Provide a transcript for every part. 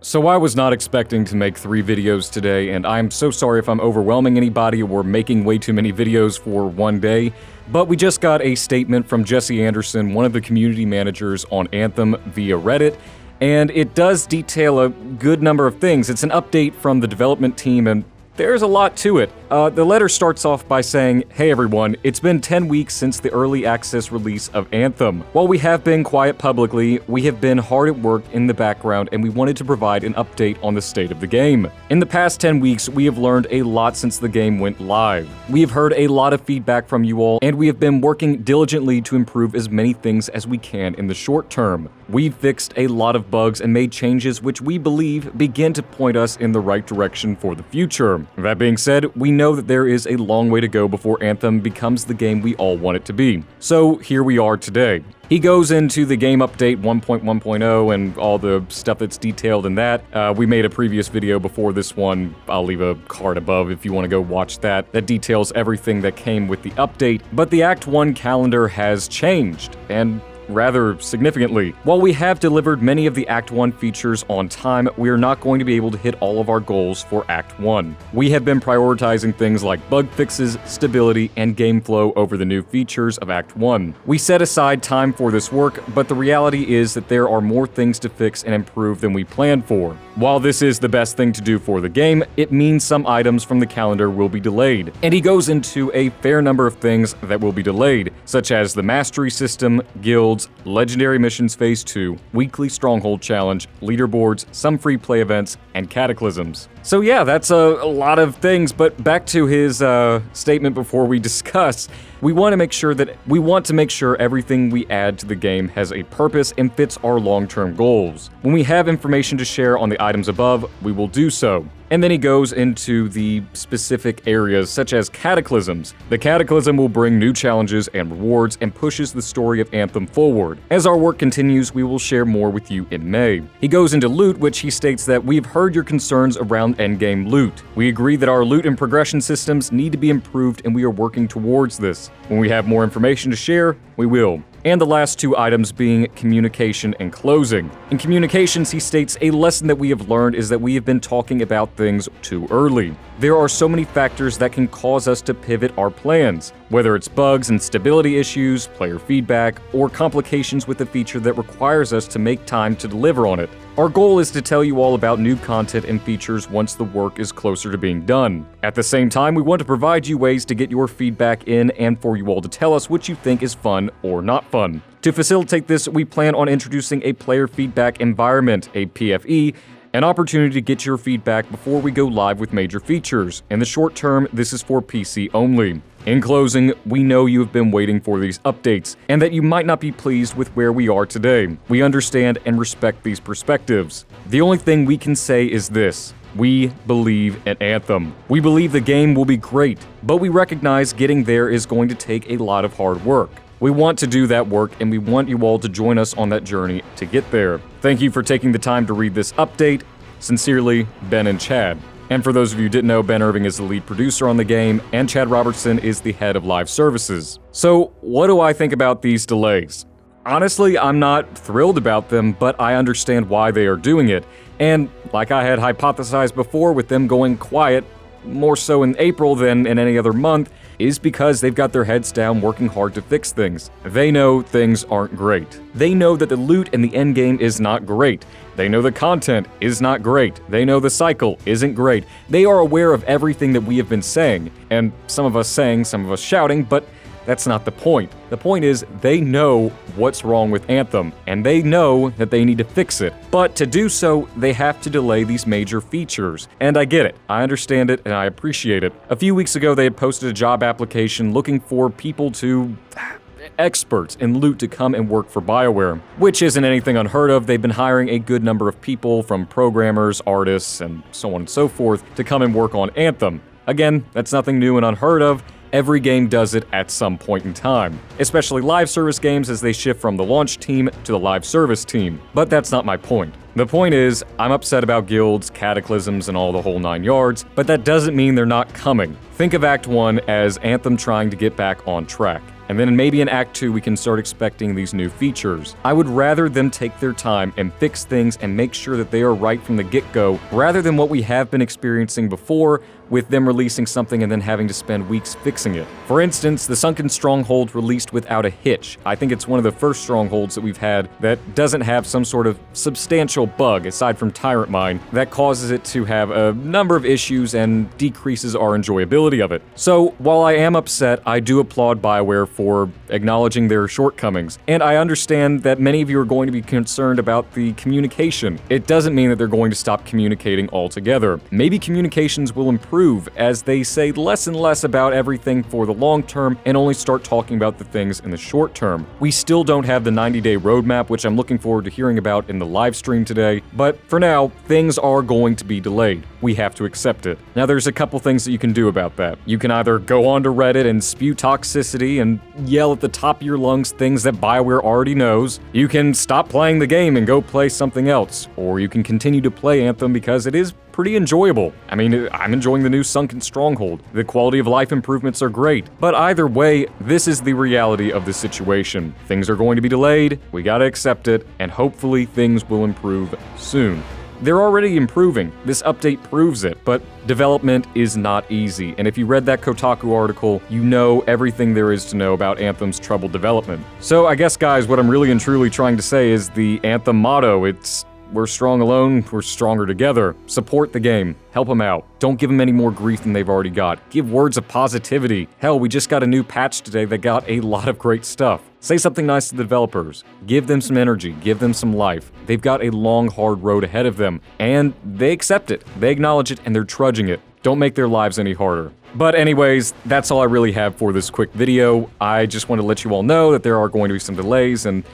So I was not expecting to make 3 videos today, and I'm so sorry if I'm overwhelming anybody or making way too many videos for one day, but we just got a statement from Jesse Anderson, one of the community managers on Anthem via Reddit, and it does detail a good number of things. It's an update from the development team, and there's a lot to it. The letter starts off by saying, "Hey everyone, it's been 10 weeks since the early access release of Anthem. While we have been quiet publicly, we have been hard at work in the background and we wanted to provide an update on the state of the game. In the past 10 weeks, we have learned a lot since the game went live. We have heard a lot of feedback from you all, and we have been working diligently to improve as many things as we can in the short term. We've fixed a lot of bugs and made changes which we believe begin to point us in the right direction for the future. That being said, we know that there is a long way to go before Anthem becomes the game we all want it to be. So here we are today." He goes into the game update 1.1.0 and all the stuff that's detailed in that. We made a previous video before this one. I'll leave a card above if you want to go watch that. That details everything that came with the update. But the Act 1 calendar has changed, and rather significantly. While we have delivered many of the Act 1 features on time, we are not going to be able to hit all of our goals for Act 1. We have been prioritizing things like bug fixes, stability, and game flow over the new features of Act 1. We set aside time for this work, but the reality is that there are more things to fix and improve than we planned for. While this is the best thing to do for the game, it means some items from the calendar will be delayed. And he goes into a fair number of things that will be delayed, such as the Mastery System, guilds, Legendary Missions Phase 2, Weekly Stronghold Challenge, leaderboards, some free play events, and cataclysms. So yeah, that's a lot of things, but back to his statement before we discuss. We want to make sure everything we add to the game has a purpose and fits our long-term goals. When we have information to share on the items above, we will do so. And then he goes into the specific areas such as cataclysms. The cataclysm will bring new challenges and rewards and pushes the story of Anthem forward. As our work continues, we will share more with you in May. He goes into loot, which he states that we've heard your concerns around endgame loot. We agree that our loot and progression systems need to be improved, and we are working towards this. When we have more information to share, we will. And the last 2 items being communication and closing. In communications, he states a lesson that we have learned is that we have been talking about things too early. There are so many factors that can cause us to pivot our plans, whether it's bugs and stability issues, player feedback, or complications with a feature that requires us to make time to deliver on it. Our goal is to tell you all about new content and features once the work is closer to being done. At the same time, we want to provide you ways to get your feedback in and for you all to tell us what you think is fun or not fun. To facilitate this, we plan on introducing a player feedback environment, a PFE, an opportunity to get your feedback before we go live with major features. In the short term, this is for PC only. In closing, we know you have been waiting for these updates, and that you might not be pleased with where we are today. We understand and respect these perspectives. The only thing we can say is this: we believe in Anthem. We believe the game will be great, but we recognize getting there is going to take a lot of hard work. We want to do that work, and we want you all to join us on that journey to get there. Thank you for taking the time to read this update. Sincerely, Ben and Chad. And for those of you who didn't know, Ben Irving is the lead producer on the game, and Chad Robertson is the head of live services. So, what do I think about these delays? Honestly, I'm not thrilled about them, but I understand why they are doing it. And like I had hypothesized before with them going quiet, more so in April than in any other month, is because they've got their heads down working hard to fix things. They know things aren't great. They know that the loot and the endgame is not great. They know the content is not great. They know the cycle isn't great. They are aware of everything that we have been saying, and some of us saying, some of us shouting, but that's not the point. The point is, they know what's wrong with Anthem, and they know that they need to fix it. But to do so, they have to delay these major features. And I get it. I understand it, and I appreciate it. A few weeks ago, they had posted a job application looking for experts in loot to come and work for BioWare, which isn't anything unheard of. They've been hiring a good number of people, from programmers, artists, and so on and so forth, to come and work on Anthem. Again, that's nothing new and unheard of. Every game does it at some point in time, especially live service games as they shift from the launch team to the live service team. But that's not my point. The point is, I'm upset about guilds, cataclysms, and all the whole 9 yards, but that doesn't mean they're not coming. Think of Act 1 as Anthem trying to get back on track. and then maybe in Act 2 we can start expecting these new features. I would rather them take their time and fix things and make sure that they are right from the get-go, rather than what we have been experiencing before, with them releasing something and then having to spend weeks fixing it. For instance, the Sunken Stronghold released without a hitch. I think it's one of the first strongholds that we've had that doesn't have some sort of substantial bug, aside from Tyrant Mine, that causes it to have a number of issues and decreases our enjoyability of it. So, while I am upset, I do applaud BioWare for acknowledging their shortcomings, and I understand that many of you are going to be concerned about the communication. It doesn't mean that they're going to stop communicating altogether. Maybe communications will improve as they say less and less about everything for the long term and only start talking about the things in the short term. We still don't have the 90-day roadmap, which I'm looking forward to hearing about in the live stream today, but for now, things are going to be delayed. We have to accept it. Now, there's a couple things that you can do about that. You can either go onto Reddit and spew toxicity and yell at the top of your lungs things that BioWare already knows. You can stop playing the game and go play something else. Or you can continue to play Anthem because it is pretty enjoyable. I mean, I'm enjoying the new Sunken Stronghold. The quality of life improvements are great. But either way, this is the reality of the situation. Things are going to be delayed, we gotta accept it, and hopefully things will improve soon. They're already improving. This update proves it, but development is not easy. And if you read that Kotaku article, you know everything there is to know about Anthem's troubled development. So I guess, guys, what I'm really and truly trying to say is the Anthem motto, it's we're strong alone, we're stronger together. Support the game. Help them out. Don't give them any more grief than they've already got. Give words of positivity. Hell, we just got a new patch today that got a lot of great stuff. Say something nice to the developers. Give them some energy. Give them some life. They've got a long, hard road ahead of them, and they accept it. They acknowledge it, and they're trudging it. Don't make their lives any harder. But anyways, that's all I really have for this quick video. I just want to let you all know that there are going to be some delays, and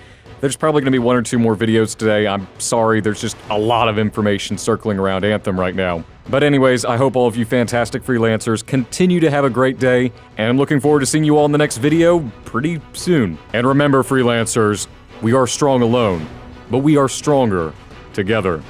there's probably going to be 1 or 2 more videos today. I'm sorry, there's just a lot of information circling around Anthem right now. But anyways, I hope all of you fantastic freelancers continue to have a great day, and I'm looking forward to seeing you all in the next video pretty soon. And remember, freelancers, we are strong alone, but we are stronger together.